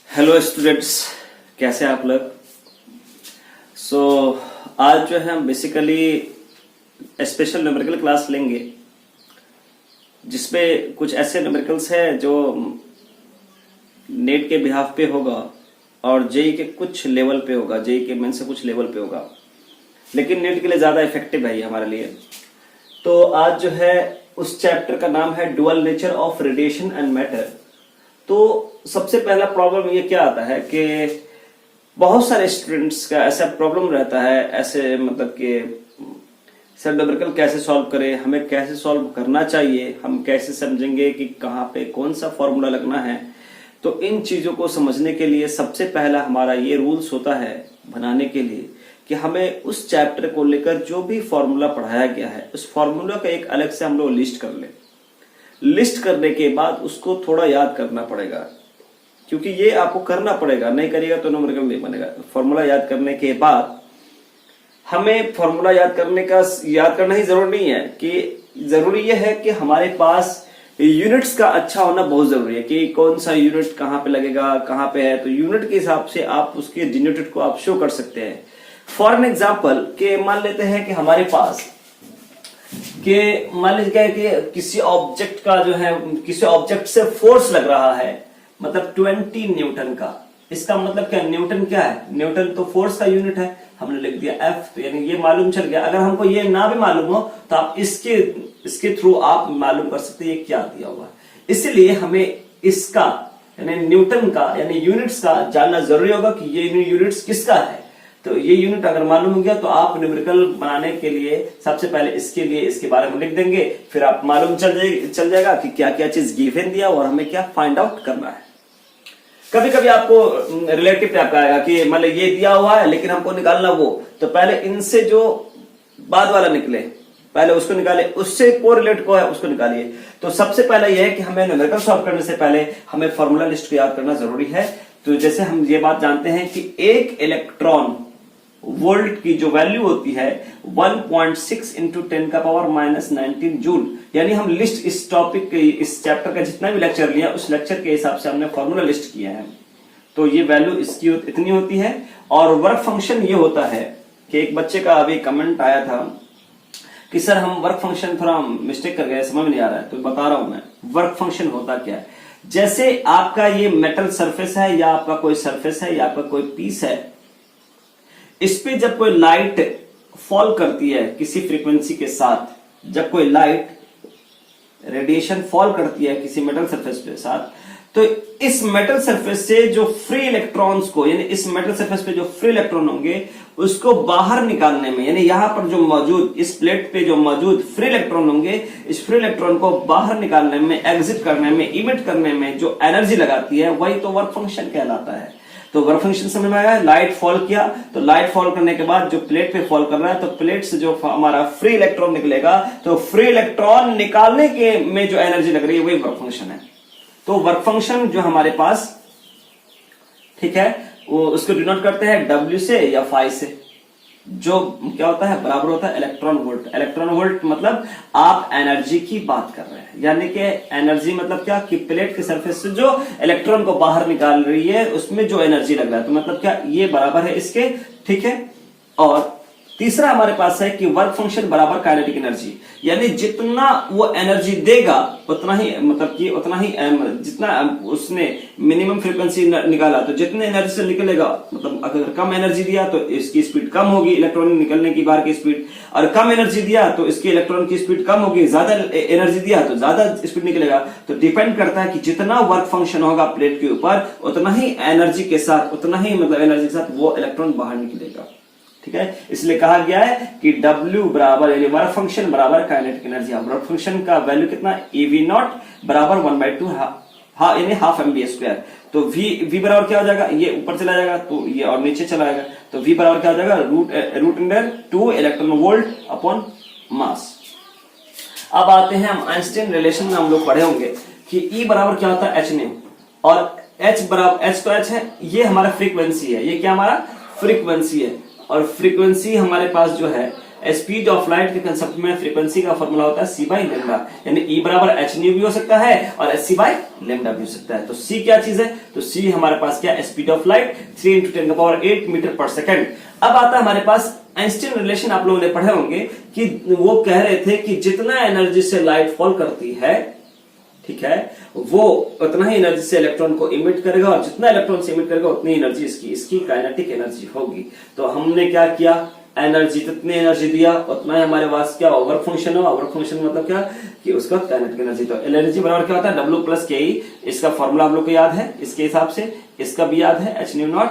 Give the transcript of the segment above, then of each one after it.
Hello students, कैसे हैं आप लोग। आज जो है हम बेसिकली स्पेशल न्यूमेरिकल क्लास लेंगे जिसमें कुछ ऐसे न्यूमेरिकल्स हैं जो नेट के बिहाफ पे होगा और जेई के कुछ लेवल पे होगा, जेई के मेन से कुछ लेवल पे होगा, लेकिन नेट के लिए ज़्यादा इफेक्टिव है ये हमारे लिए। तो आज जो है उस चैप्टर का नाम है dual nature of radiation and matter. तो सबसे पहला प्रॉब्लम ये क्या आता है कि बहुत सारे स्टूडेंट्स का ऐसा प्रॉब्लम रहता है, ऐसे मतलब कि सर न्यूमेरिकल कैसे सॉल्व करें, हमें कैसे सॉल्व करना चाहिए, हम कैसे समझेंगे कि कहाँ पे कौन सा फॉर्मूला लगना है। तो इन चीज़ों को समझने के लिए सबसे पहला हमारा ये रूल्स होता है बनाने के लिए कि हमें उस चैप्टर को लेकर जो भी फॉर्मूला पढ़ाया गया है उस फॉर्मूला का एक अलग से हम लोग लिस्ट कर लें। लिस्ट करने के बाद उसको थोड़ा याद करना पड़ेगा, क्योंकि ये आपको करना पड़ेगा, नहीं करिएगा तो न्यूमेरिकल नहीं बनेगा। फॉर्मूला याद करने के बाद हमें फॉर्मूला याद करना ही जरूरी नहीं है कि जरूरी यह है कि हमारे पास यूनिट्स का अच्छा होना बहुत जरूरी है कि कौन सा यूनिट कहाँ पे लगेगा, कहाँ पे है। तो यूनिट के हिसाब से आप उसके डिनोटेड को आप शो कर सकते हैं। फॉर एन एग्जाम्पल के मान लेते हैं कि हमारे पास मान लीजिए कि किसी ऑब्जेक्ट का जो है, किसी ऑब्जेक्ट से फोर्स लग रहा है, मतलब 20 न्यूटन का। इसका मतलब क्या, न्यूटन क्या है, न्यूटन तो फोर्स का यूनिट है, हमने लिख दिया एफ। तो यानी ये मालूम चल गया। अगर हमको ये ना भी मालूम हो तो आप इसके थ्रू आप मालूम कर सकते हैं ये क्या दिया हुआ है। इसलिए हमें इसका यानी न्यूटन का यानी यूनिट्स का जानना जरूरी होगा कि ये यूनिट्स किसका है। तो ये यूनिट अगर मालूम हो गया तो आप न्यूमेरिकल बनाने के लिए सबसे पहले इसके बारे में लिख देंगे, फिर आप मालूम चल जाएगा कि क्या क्या चीज गिवन दिया और हमें क्या फाइंड आउट करना है। कभी कभी आपको रिलेटिव टाइप का आएगा कि मतलब ये दिया हुआ है लेकिन हमको निकालना वो, तो पहले इनसे जो बाद वाला निकले पहले उसको निकाले, उससे कोरिलेट को है उसको निकालिए। तो सबसे पहले यह है कि हमें न्यूमेरिकल सॉल्व करने से पहले हमें फॉर्मूला लिस्ट को याद करना जरूरी है। तो जैसे हम ये बात जानते हैं कि एक इलेक्ट्रॉन वोल्ट की जो वैल्यू होती है 1.6 इंटू 10 का पावर -19 जूल। यानी हम लिस्ट इस टॉपिक के इस चैप्टर का जितना भी लेक्चर लिया उस लेक्चर के हिसाब से हमने फॉर्मूला लिस्ट किया है। तो ये वैल्यू इसकी इतनी होती है। और वर्क फंक्शन ये होता है कि एक बच्चे का अभी कमेंट आया था कि सर हम वर्क फंक्शन थोड़ा मिस्टेक कर गए, समझ नहीं आ रहा है, तो बता रहा हूं मैं वर्क फंक्शन होता क्या है। जैसे आपका ये मेटल सरफेस है या आपका कोई सरफेस है या आपका कोई पीस है, इस पे जब कोई लाइट फॉल करती है किसी फ्रीक्वेंसी के साथ, जब कोई लाइट रेडिएशन फॉल करती है किसी मेटल सरफेस के साथ, तो इस मेटल सरफेस से जो फ्री इलेक्ट्रॉन्स को यानी इस मेटल सरफेस पे जो फ्री इलेक्ट्रॉन होंगे उसको बाहर निकालने में, यानी यहां पर जो मौजूद इस प्लेट पे जो मौजूद फ्री इलेक्ट्रॉन होंगे, इस फ्री इलेक्ट्रॉन को बाहर निकालने में, एग्जिट करने में, इमिट करने में जो एनर्जी लगाती है वही तो वर्क फंक्शन कहलाता है। तो वर्क फंक्शन समझ में आया। लाइट फॉल किया तो लाइट फॉल करने के बाद जो प्लेट पे फॉल कर रहा है तो प्लेट से जो हमारा फ्री इलेक्ट्रॉन निकलेगा, तो फ्री इलेक्ट्रॉन निकालने के में जो एनर्जी लग रही है वही वर्क फंक्शन है। तो वर्क फंक्शन जो हमारे पास ठीक है वो उसको डिनोट करते हैं W से या फाई से, जो क्या होता है बराबर होता है इलेक्ट्रॉन वोल्ट। इलेक्ट्रॉन वोल्ट मतलब आप एनर्जी की बात कर रहे हैं, यानी कि एनर्जी मतलब क्या कि प्लेट के सरफेस से जो इलेक्ट्रॉन को बाहर निकाल रही है उसमें जो एनर्जी लग रहा है, तो मतलब क्या ये बराबर है इसके, ठीक है। और तीसरा हमारे पास है कि वर्क फंक्शन बराबर काइनेटिक एनर्जी, यानी जितना वो एनर्जी देगा उतना ही मतलब कि उतना ही जितना उसने मिनिमम फ्रीक्वेंसी निकाला तो जितने एनर्जी से निकलेगा, मतलब अगर कम एनर्जी दिया तो इसकी स्पीड कम होगी, इलेक्ट्रॉन निकलने की बार की स्पीड, और कम एनर्जी दिया तो इसके इलेक्ट्रॉन की स्पीड कम होगी, ज्यादा एनर्जी दिया तो ज्यादा स्पीड निकलेगा। तो डिपेंड करता है कि जितना वर्क फंक्शन होगा प्लेट के ऊपर उतना ही एनर्जी के साथ, उतना ही मतलब एनर्जी के साथ वो इलेक्ट्रॉन बाहर निकलेगा, ठीक है। इसलिए कहा गया है कि W बराबर यानी वर्क फंक्शन बराबर काइनेटिक एनर्जी। वर्क फंक्शन का वैल्यू कितना, EV0 बराबर 1/2 यानी हाफ mv²। तो V बराबर क्या हो जाएगा, ये ऊपर चला जाएगा तो ये और नीचे चला जाएगा, तो V बराबर क्या हो जाएगा root under 2 electron volt upon mass. अब आते हैं हम आइंस्टीन रिलेशन में हम लोग पढ़े होंगे कि E बराबर क्या होता है h और H बराबर H तो H है, ये हमारा फ्रीक्वेंसी है, ये क्या हमारा फ्रीक्वेंसी है। और फ्रीक्वेंसी हमारे पास जो है स्पीड ऑफ लाइट के कंसेप्ट में फ्रीक्वेंसी का फॉर्मूला होता है c बाई लेमडा, यानी E बराबर h न्यू भी हो सकता है और c बाई लेमडा भी हो सकता है। तो c क्या चीज है, तो c हमारे पास क्या, स्पीड ऑफ लाइट 3 × 10⁸ मीटर पर सेकंड। अब आता है हमारे पास आइंस्टीन रिलेशन, आप लोगों ने पढ़े होंगे कि वो कह रहे थे कि जितना एनर्जी से लाइट फॉल करती है, ठीक है, वो उतना ही एनर्जी से इलेक्ट्रॉन को इमिट करेगा और जितना इलेक्ट्रॉन से इमिट करेगा उतनी एनर्जी इसकी काइनेटिक एनर्जी होगी। तो हमने क्या किया, एनर्जी जितनी एनर्जी दिया उतना ही हमारे पास क्या ओवर फंक्शन हो। ओवर फंक्शन मतलब क्या कि उसका काइनेटिक एनर्जी। तो एनर्जी बराबर क्या होता है, W प्लस के ई। इसका फॉर्मूला आप लोग को याद है, इसके हिसाब से इसका भी याद है, h new not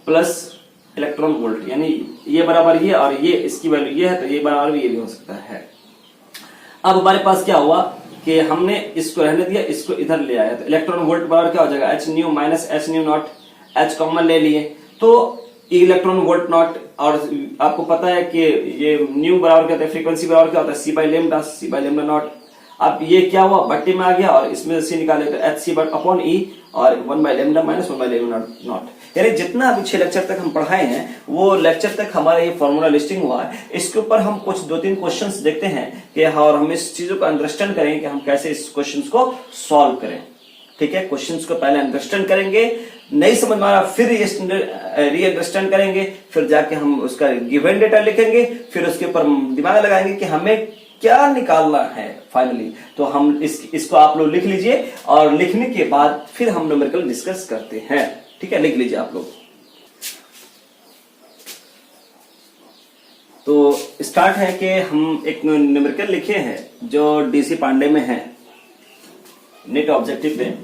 plus electron volt, यानी ये बराबर ये और ये इसकी वैल्यू ये है, तो ये बराबर भी ये भी हो सकता है। अब हमारे पास क्या हुआ कि हमने इसको रहने दिया, इसको इधर ले आया, तो इलेक्ट्रॉन वोल्ट बराबर क्या हो जाएगा, h new minus h new not, h common ले लिए तो इलेक्ट्रॉन वोल्ट नॉट। और आपको पता है कि ये न्यू बराबर क्या होता है, फ्रीक्वेंसी बराबर क्या होता है, c by lambda, c by lambda naught. अब ये क्या हुआ, बट्टे में आ गया और इसमें से c निकाले तो h c अपॉन e और 1 by lambda minus 1 by lambda naught. यानी जितना अभी 6 लेक्चर तक हम पढ़ाए हैं वो लेक्चर तक हमारा ये फॉर्मूला लिस्टिंग हुआ है। इसके ऊपर हम कुछ 2-3 क्वेश्चंस देखते हैं कि और हम इस चीजों को अंडरस्टैंड करेंगे कि हम कैसे इस क्वेश्चंस को सॉल्व करें। ठीक है, क्वेश्चंस को पहले अंडरस्टैंड करेंगे, नहीं समझ में आ रहा फिर री अंडरस्टैंड करेंगे, फिर जाके हम उसका गिवन डेटा लिखेंगे, फिर उसके ऊपर दिमाग लगाएंगे कि हमें क्या निकालना है फाइनली। तो हम इसको आप लोग लिख लीजिए और लिखने के बाद फिर हम न्यूमेरिकल डिस्कस करते हैं। ठीक है, लिख लीजिए आप लोग। तो स्टार्ट है कि हम एक न्यूमेरिकल लिखे हैं जो डीसी पांडे में है, नेट ऑब्जेक्टिव में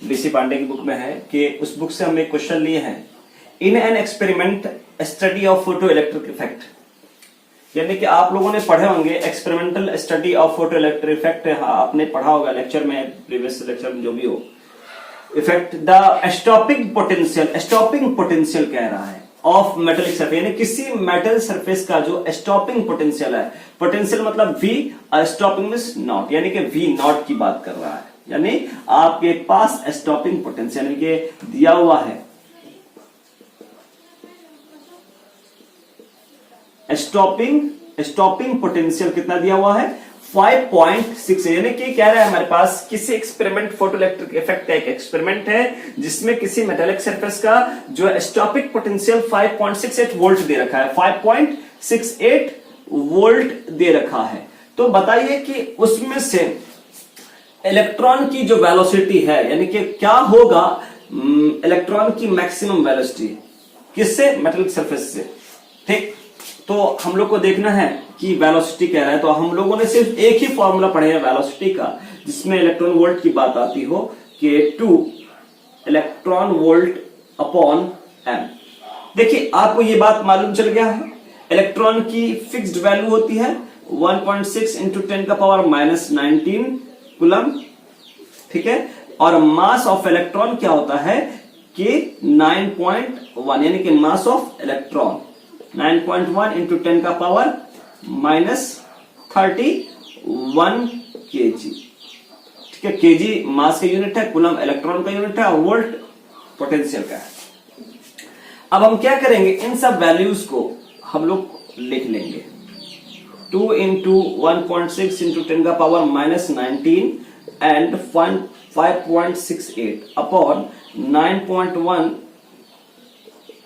डीसी पांडे की बुक में है, कि उस बुक से हम एक क्वेश्चन लिए हैं, in an experiment study of photo electric effect. यानी कि आप लोगों ने पढ़े होंगे experimental study of photo electric effect, आपने पढ़ा होगा लेक्चर में, प्रीवियस लेक्चर में जो भी हो। इफेक्ट द स्टॉपिंग पोटेंशियल कह रहा है ऑफ मेटेलिक सरफेस, यानी किसी मेटल सरफेस का जो स्टॉपिंग पोटेंशियल है, पोटेंशियल मतलब V और स्टॉपिंग मींस नॉट, यानी कि V नॉट की बात कर रहा है। यानी आपके पास स्टॉपिंग पोटेंशियल यानी कि दिया हुआ है स्टॉपिंग पोटेंशियल कितना दिया हुआ है 5.6, यानी कि कह रहा है हमारे पास किसी एक्सपेरिमेंट फोटोइलेक्ट्रिक इफेक्ट का एक एक्सपेरिमेंट है जिसमें किसी मेटालिक सरफेस का जो स्टॉपिंग पोटेंशियल 5.68 वोल्ट दे रखा है, 5.68 वोल्ट दे रखा है। तो बताइए कि उसमें से इलेक्ट्रॉन की जो वेलोसिटी है, यानी कि क्या होगा इलेक्ट्रॉन की मैक्सिमम वेलोसिटी किससे, मेटालिक सरफेस से। ठीक, तो हम लोग को देखना है कि वेलोसिटी कह रहा है, तो हम लोगों ने सिर्फ एक ही फॉर्मूला पढ़े है वेलोसिटी का, जिसमें इलेक्ट्रॉन वोल्ट की बात आती हो कि 2 इलेक्ट्रॉन वोल्ट अपॉन m। देखिए आपको ये बात मालूम चल गया है, इलेक्ट्रॉन की फिक्स्ड वैल्यू होती है 1.6 इंटू 10⁻⁻19 कूलम। ठीक है, और मास ऑफ इलेक्ट्रॉन क्या होता है कि 9.1, यानी कि mass of electron 9.1 into 10⁻31 kg। ठीक है, केजी मास का यूनिट है, कूलम इलेक्ट्रॉन का यूनिट है और वोल्ट पोटेंशियल का है। अब हम क्या करेंगे, इन सब वैल्यूज को हम लोग लिख लेंगे, 2 into 1.6 into 10⁻⁻19 and 5.68 upon 9.1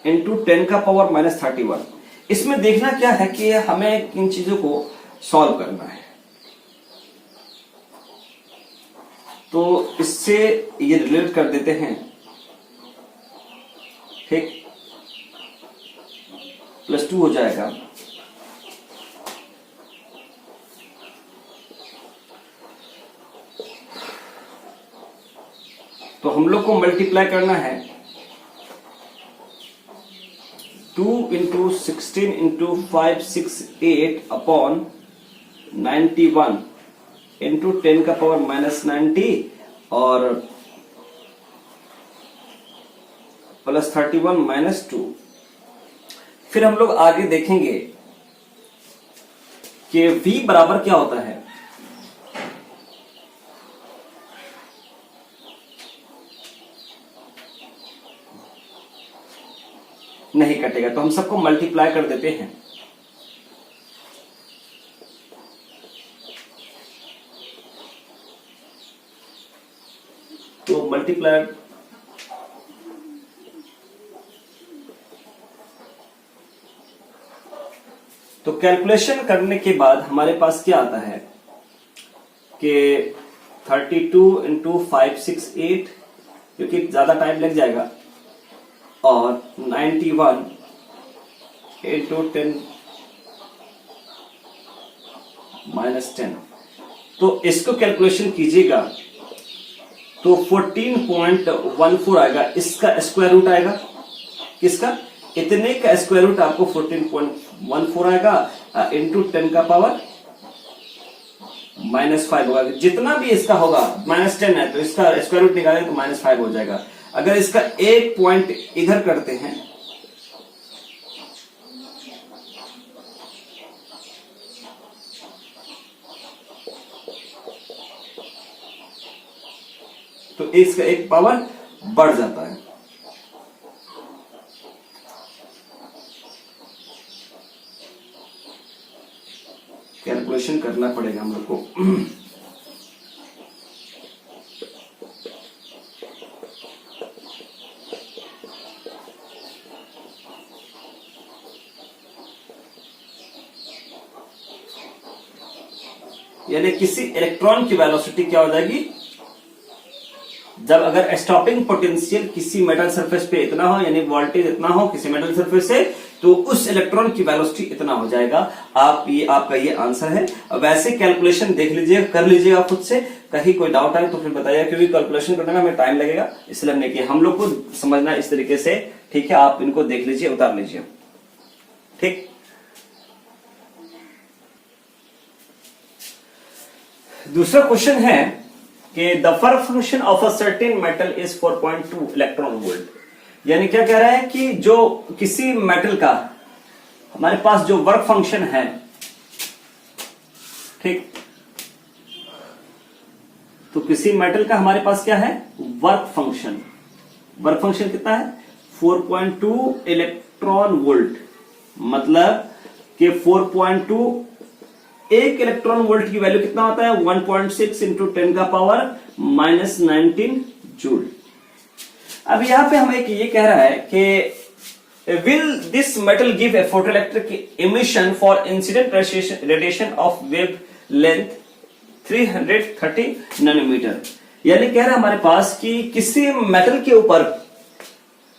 into 10⁻31। इसमें देखना क्या है कि हमें इन चीजों को सॉल्व करना है। तो इससे ये रिलेट कर देते हैं। ठीक, +2 हो जाएगा। तो हम लोग को मल्टीप्लाई करना है 2 इंटू 16 इंटू 568 अपॉन 91 इंटू 10⁻⁻90 और +31 -2। फिर हम लोग आगे देखेंगे कि V बराबर क्या होता है, नहीं कटेगा तो हम सबको मल्टीप्लाई कर देते हैं। मल्टीप्लायर। तो कैलकुलेशन करने के बाद हमारे पास क्या आता है कि 32 इंटू 568, क्योंकि ज्यादा टाइम लग जाएगा, और 91 इंटू 10 माइनस 10। तो इसको कैलकुलेशन कीजिएगा तो 14.14 आएगा। इसका स्क्वायर रूट आएगा, किसका? इतने का स्क्वायर रूट आपको 14.14 आएगा इंटू 10 का पावर -5 होगा। जितना भी इसका होगा, -10 है तो इसका स्क्वायर रूट निकालें तो -5 हो जाएगा। अगर इसका एक पॉइंट इधर करते हैं तो इसका एक पावर बढ़ जाता है। कैलकुलेशन करना पड़ेगा हम लोग को। यानी किसी इलेक्ट्रॉन की वेलोसिटी क्या हो जाएगी, जब अगर स्टॉपिंग पोटेंशियल किसी मेटल सरफेस पे इतना हो, यानी वोल्टेज इतना हो किसी मेटल सरफेस से, तो उस इलेक्ट्रॉन की वेलोसिटी इतना हो जाएगा। आपका ये आंसर है। अब वैसे कैलकुलेशन देख लीजिए, कर लीजिएगा खुद से। कहीं कोई डाउट आए तो फिर बताइए, क्योंकि कैलकुलेशन करने में हमें टाइम लगेगा, इसलिए हमने किया। हम लोग को समझना इस तरीके से, ठीक है? आप इनको देख लीजिए, उतार लीजिए, ठीक। दूसरा क्वेश्चन है कि the work function of a certain metal is 4.2 electron volt. यानी क्या कह रहा है कि जो किसी मेटल का हमारे पास जो वर्क फंक्शन है, ठीक, तो किसी मेटल का हमारे पास क्या है, वर्क फंक्शन। वर्क फंक्शन कितना है? 4.2 इलेक्ट्रॉन वोल्ट। मतलब कि 4.2, एक इलेक्ट्रॉन वोल्ट की वैल्यू कितना होता है? 1.6 इंटू 10 का पावर -19 जूल। अब यहां पे हमें ये कह रहा है कि will this metal give a photoelectric emission for incident radiation of wavelength 330 nanometer. यानी कह रहा है हमारे पास कि किसी मेटल के ऊपर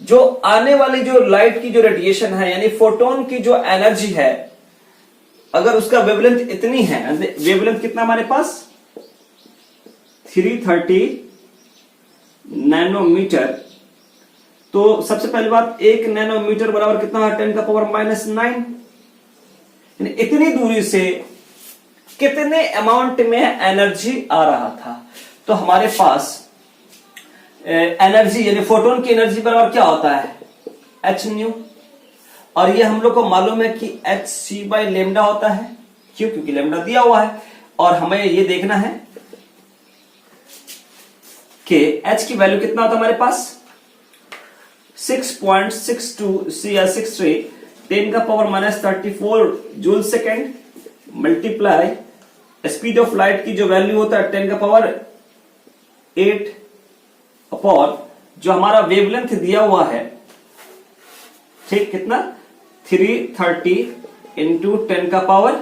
जो आने वाली जो लाइट की जो रेडिएशन है, यानी फोटोन की जो एनर्जी है, अगर उसका वेवलेंथ इतनी है, वेवलेंथ कितना हमारे पास 330 नैनोमीटर, तो सबसे पहली बात, 1 नैनोमीटर बराबर कितना है? 10 का पावर -9। यानी इतनी दूरी से कितने अमाउंट में एनर्जी आ रहा था। तो हमारे पास एनर्जी यानी फोटोन की एनर्जी बराबर क्या होता है? h new. और ये हम लोग को मालूम है कि hc/λ होता है। क्यों? क्योंकि लैम्डा दिया हुआ है। और हमें ये देखना है कि h की वैल्यू कितना होता है हमारे पास? 6.62 10 का power -34 joule second multiply speed of light की जो वैल्यू होता है 10 का पावर 8 अपॉन जो हमारा वेवलेंथ दिया हुआ है, ठीक, कितना? 330 इंटू 10 का पावर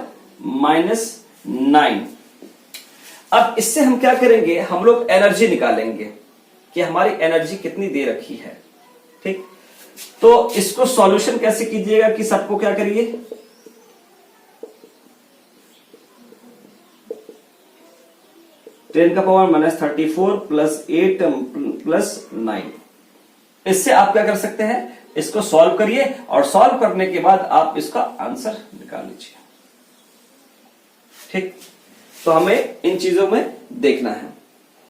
-9। अब इससे हम क्या करेंगे? हम लोग एनर्जी निकालेंगे कि हमारी एनर्जी कितनी दे रखी है, ठीक। तो इसको सॉल्यूशन कैसे कीजिएगा कि सबको क्या करिए, 10 का पावर -34 प्लस 8 प्लस 9। इससे आप क्या कर सकते हैं? इसको सॉल्व करिए और सॉल्व करने के बाद आप इसका आंसर निकाल लीजिए, ठीक। तो हमें इन चीजों में देखना है।